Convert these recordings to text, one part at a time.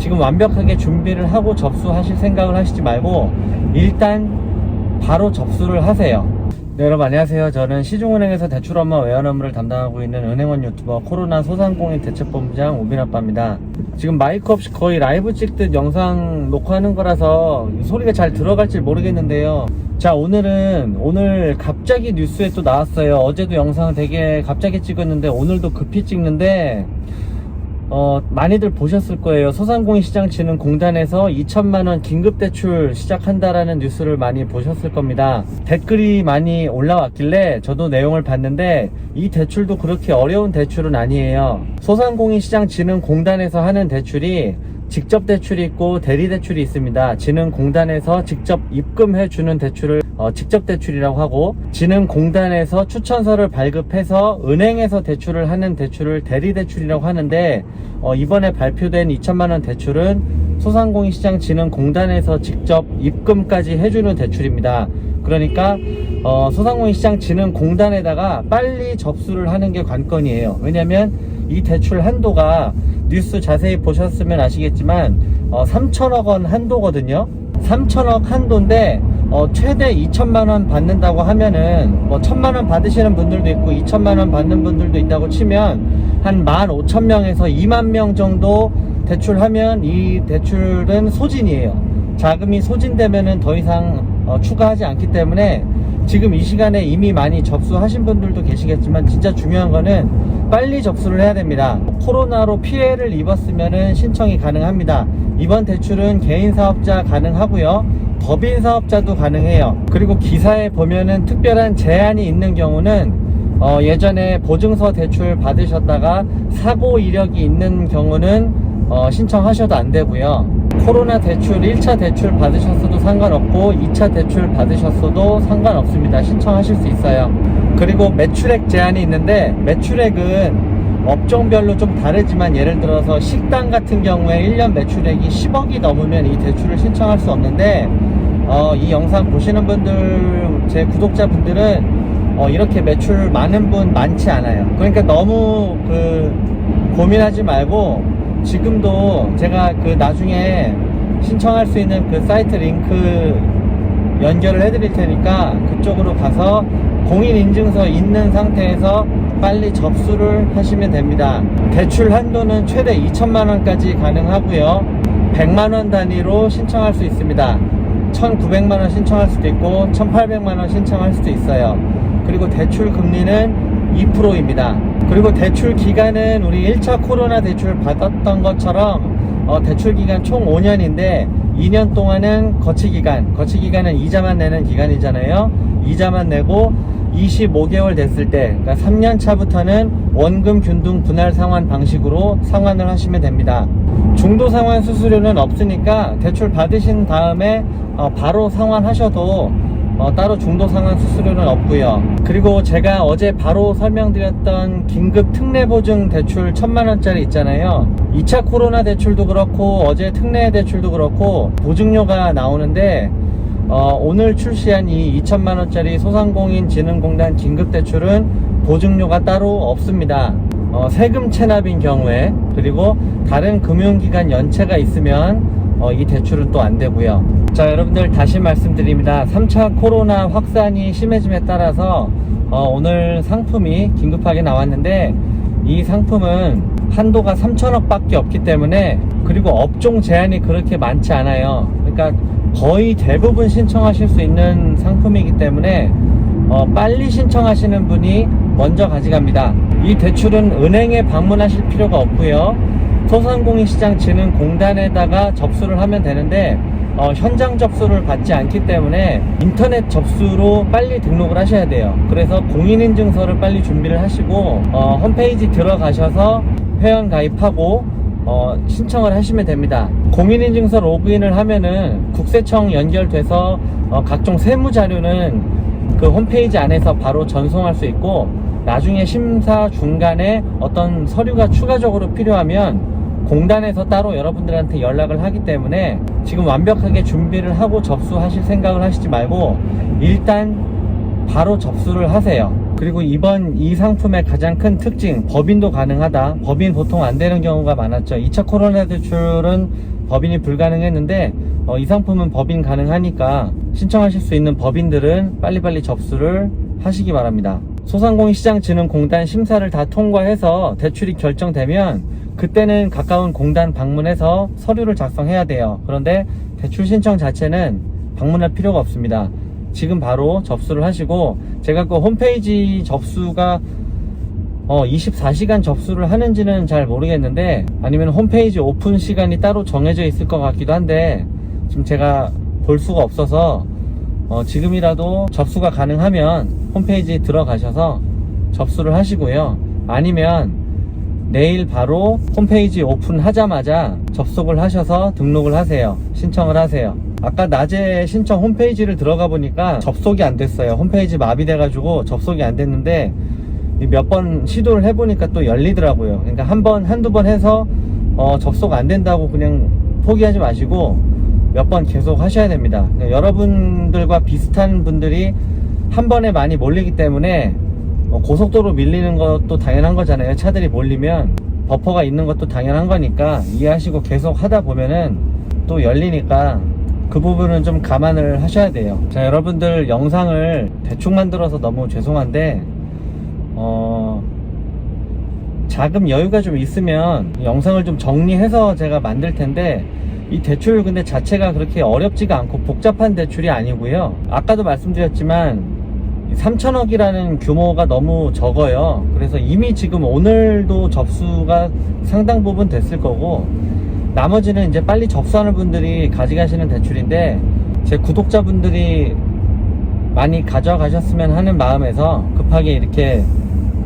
지금 완벽하게 준비를 하고 접수하실 생각을 하시지 말고 일단 바로 접수를 하세요. 네, 여러분 안녕하세요. 저는 시중은행에서 대출 업무 외환 업무를 담당하고 있는 은행원 유튜버 코로나 소상공인 대책본부장 오빈아빠입니다. 지금 마이크 없이 거의 라이브 찍듯 영상 녹화하는 거라서 소리가 잘 들어갈지 모르겠는데요. 자, 오늘 갑자기 뉴스에 또 나왔어요. 어제도 영상을 되게 갑자기 찍었는데 오늘도 급히 찍는데 많이들 보셨을 거예요. 소상공인시장진흥공단에서 2천만원 긴급대출 시작한다라는 뉴스를 많이 보셨을 겁니다. 댓글이 많이 올라왔길래 저도 내용을 봤는데 이 대출도 그렇게 어려운 대출은 아니에요. 소상공인시장진흥공단에서 하는 대출이 직접 대출이 있고 대리 대출이 있습니다. 진흥공단에서 직접 입금해주는 대출을 직접 대출이라고 하고, 진흥공단에서 추천서를 발급해서 은행에서 대출을 하는 대출을 대리 대출이라고 하는데, 이번에 발표된 2천만원 대출은 소상공인시장진흥공단에서 직접 입금까지 해주는 대출입니다. 그러니까 소상공인시장진흥공단에다가 빨리 접수를 하는 게 관건이에요. 왜냐면 이 대출 한도가 뉴스 자세히 보셨으면 아시겠지만 3천억 원 한도거든요. 3천억 한도인데 최대 2천만원 받는다고 하면은 1,000만원 받으시는 분들도 있고 2천만원 받는 분들도 있다고 치면 한 15,000명에서 2만 정도 대출하면 이 대출은 소진이에요. 자금이 소진되면은 더 이상 추가하지 않기 때문에 지금 이 시간에 이미 많이 접수하신 분들도 계시겠지만 진짜 중요한 거는 빨리 접수를 해야 됩니다. 코로나로 피해를 입었으면은 신청이 가능합니다. 이번 대출은 개인 사업자 가능하고요. 법인 사업자도 가능해요. 그리고 기사에 보면은 특별한 제한이 있는 경우는 예전에 보증서 대출 받으셨다가 사고 이력이 있는 경우는 신청하셔도 안 되고요. 코로나 대출 1차 대출 받으셨어도 상관없고 2차 대출 받으셨어도 상관없습니다. 신청하실 수 있어요. 그리고 매출액 제한이 있는데, 매출액은 업종별로 좀 다르지만 예를 들어서 식당 같은 경우에 1년 매출액이 10억이 넘으면 이 대출을 신청할 수 없는데, 이 영상 보시는 분들, 제 구독자분들은 이렇게 매출 많은 분 많지 않아요. 그러니까 너무 고민하지 말고, 지금도 제가 나중에 신청할 수 있는 사이트 링크 연결을 해드릴 테니까 그쪽으로 가서 공인인증서 있는 상태에서 빨리 접수를 하시면 됩니다. 대출 한도는 최대 2천만원까지 가능하고요. 100만원 단위로 신청할 수 있습니다. 1,900만원 신청할 수도 있고 1,800만원 신청할 수도 있어요. 그리고 대출 금리는 2%입니다. 그리고 대출 기간은 우리 1차 코로나 대출 받았던 것처럼 대출 기간 총 5년인데 2년 동안은 거치기간은 이자만 내는 기간이잖아요. 이자만 내고 25개월 됐을 때, 그러니까 3년 차부터는 원금 균등 분할 상환 방식으로 상환을 하시면 됩니다. 중도 상환 수수료는 없으니까 대출 받으신 다음에 바로 상환하셔도 따로 중도 상환 수수료는 없고요. 그리고 제가 어제 바로 설명드렸던 긴급 특례보증 대출 1,000만원짜리 있잖아요. 2차 코로나 대출도 그렇고 어제 특례 대출도 그렇고 보증료가 나오는데, 오늘 출시한 이 2천만원짜리 소상공인진흥공단 긴급대출은 보증료가 따로 없습니다. 세금 체납인 경우에, 그리고 다른 금융기관 연체가 있으면 이 대출은 또 안 되고요. 자, 여러분들 다시 말씀드립니다. 3차 코로나 확산이 심해짐에 따라서 오늘 상품이 긴급하게 나왔는데, 이 상품은 한도가 3천억 밖에 없기 때문에, 그리고 업종 제한이 그렇게 많지 않아요. 그러니까 거의 대부분 신청하실 수 있는 상품이기 때문에 빨리 신청하시는 분이 먼저 가져갑니다. 이 대출은 은행에 방문하실 필요가 없고요. 소상공인시장진흥공단에다가 접수를 하면 되는데 현장 접수를 받지 않기 때문에 인터넷 접수로 빨리 등록을 하셔야 돼요. 그래서 공인인증서를 빨리 준비를 하시고 홈페이지 들어가셔서 회원 가입하고 신청을 하시면 됩니다. 공인인증서 로그인을 하면은 국세청 연결돼서 각종 세무자료는 그 홈페이지 안에서 바로 전송할 수 있고, 나중에 심사 중간에 어떤 서류가 추가적으로 필요하면 공단에서 따로 여러분들한테 연락을 하기 때문에 지금 완벽하게 준비를 하고 접수하실 생각을 하시지 말고 일단 바로 접수를 하세요. 그리고 이번 이 상품의 가장 큰 특징, 법인도 가능하다. 법인 보통 안 되는 경우가 많았죠. 2차 코로나 대출은 법인이 불가능했는데 이 상품은 법인 가능하니까 신청하실 수 있는 법인들은 빨리빨리 접수를 하시기 바랍니다. 소상공인시장진흥공단 심사를 다 통과해서 대출이 결정되면 그때는 가까운 공단 방문해서 서류를 작성해야 돼요. 그런데 대출 신청 자체는 방문할 필요가 없습니다. 지금 바로 접수를 하시고, 제가 그 홈페이지 접수가 24시간 접수를 하는지는 잘 모르겠는데, 아니면 홈페이지 오픈 시간이 따로 정해져 있을 것 같기도 한데 지금 제가 볼 수가 없어서 지금이라도 접수가 가능하면 홈페이지 들어가셔서 접수를 하시고요. 아니면 내일 바로 홈페이지 오픈하자마자 접속을 하셔서 등록을 하세요. 신청을 하세요. 아까 낮에 신청 홈페이지를 들어가 보니까 접속이 안 됐어요. 홈페이지 마비돼 가지고 접속이 안 됐는데 몇 번 시도를 해보니까 또 열리더라고요. 그러니까 한두 번 해서 접속 안 된다고 그냥 포기하지 마시고 몇 번 계속 하셔야 됩니다. 그러니까 여러분들과 비슷한 분들이 한 번에 많이 몰리기 때문에 고속도로 밀리는 것도 당연한 거잖아요. 차들이 몰리면 버퍼가 있는 것도 당연한 거니까 이해하시고 계속 하다 보면은 또 열리니까 그 부분은 좀 감안을 하셔야 돼요. 자, 여러분들 영상을 대충 만들어서 너무 죄송한데 자금 여유가 좀 있으면 영상을 좀 정리해서 제가 만들 텐데, 이 대출 근데 자체가 그렇게 어렵지가 않고 복잡한 대출이 아니고요. 아까도 말씀드렸지만 3천억이라는 규모가 너무 적어요. 그래서 이미 지금 오늘도 접수가 상당 부분 됐을 거고, 나머지는 이제 빨리 접수하는 분들이 가져가시는 대출인데, 제 구독자분들이 많이 가져가셨으면 하는 마음에서 급하게 이렇게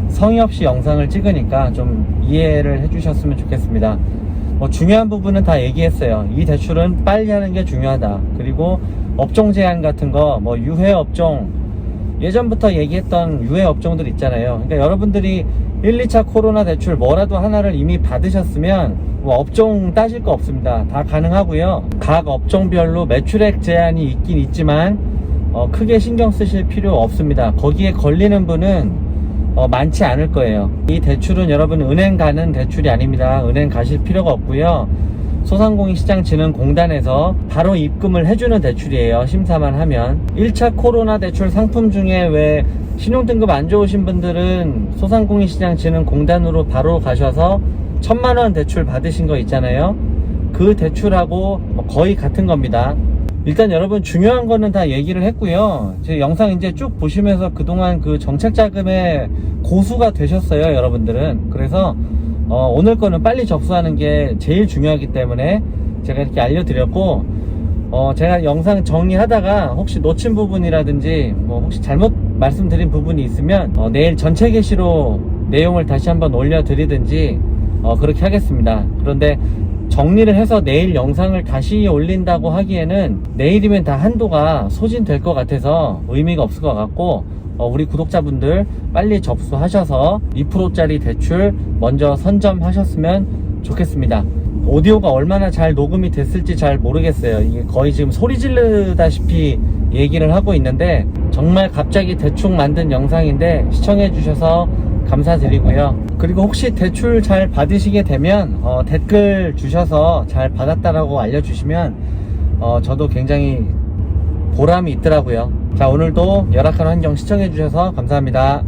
성의 없이 영상을 찍으니까 좀 이해를 해주셨으면 좋겠습니다. 중요한 부분은 다 얘기했어요. 이 대출은 빨리 하는 게 중요하다. 그리고 업종 제한 같은 거, 유해 업종, 예전부터 얘기했던 유해 업종들 있잖아요. 그러니까 여러분들이 1, 2차 코로나 대출 뭐라도 하나를 이미 받으셨으면 업종 따질 거 없습니다. 다 가능하고요. 각 업종별로 매출액 제한이 있긴 있지만 크게 신경 쓰실 필요 없습니다. 거기에 걸리는 분은 많지 않을 거예요. 이 대출은 여러분 은행 가는 대출이 아닙니다. 은행 가실 필요가 없고요. 소상공인시장진흥공단에서 바로 입금을 해주는 대출이에요. 심사만 하면. 1차 코로나 대출 상품 중에 왜 신용등급 안 좋으신 분들은 소상공인시장진흥공단으로 바로 가셔서 1,000만원 대출 받으신 거 있잖아요. 그 대출하고 거의 같은 겁니다. 일단 여러분 중요한 거는 다 얘기를 했고요. 제 영상 이제 쭉 보시면서 그동안 그 정책자금의 고수가 되셨어요, 여러분들은. 그래서 오늘 거는 빨리 접수하는 게 제일 중요하기 때문에 제가 이렇게 알려드렸고, 제가 영상 정리하다가 혹시 놓친 부분이라든지 혹시 잘못 말씀드린 부분이 있으면 내일 전체 게시로 내용을 다시 한번 올려드리든지 그렇게 하겠습니다. 그런데 정리를 해서 내일 영상을 다시 올린다고 하기에는 내일이면 다 한도가 소진될 것 같아서 의미가 없을 것 같고, 우리 구독자분들 빨리 접수하셔서 2%짜리 대출 먼저 선점하셨으면 좋겠습니다. 오디오가 얼마나 잘 녹음이 됐을지 잘 모르겠어요. 이게 거의 지금 소리 지르다시피 얘기를 하고 있는데, 정말 갑자기 대충 만든 영상인데 시청해 주셔서 감사드리고요. 그리고 혹시 대출 잘 받으시게 되면 댓글 주셔서 잘 받았다라고 알려주시면 저도 굉장히 보람이 있더라고요. 자, 오늘도 열악한 환경 시청해 주셔서 감사합니다.